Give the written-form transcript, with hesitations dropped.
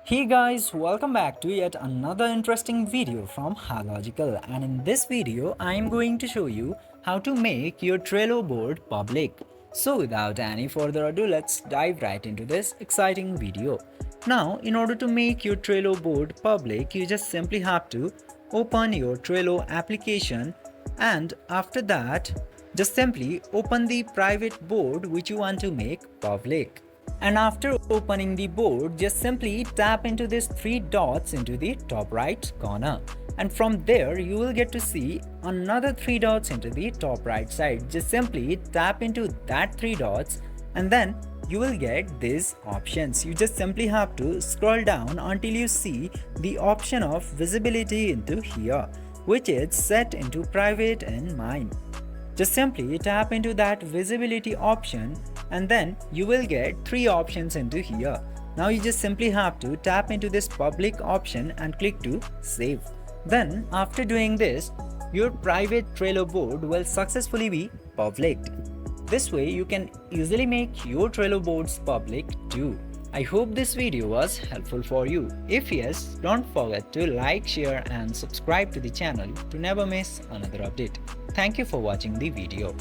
Hey guys, welcome back to yet another interesting video from Halogical, and in this video I am going to show you how to make your Trello board public. So without any further ado, let's dive right into this exciting video. Now in order to make your Trello board public, you just simply have to open your Trello application, and after that just simply open the private board which you want to make public. And after opening the board, just simply tap into these three dots into the top right corner. And from there, you will get to see another three dots into the top right side. Just simply tap into that three dots and then you will get these options. You just simply have to scroll down until you see the option of visibility into here, which is set into private and mine. Just simply tap into that visibility option and then you will get three options into here. Now you just simply have to tap into this public option and click to save. Then after doing this, your private Trello board will successfully be public. This way you can easily make your Trello boards public too. I hope this video was helpful for you. If yes, don't forget to like, share and subscribe to the channel to never miss another update. Thank you for watching the video.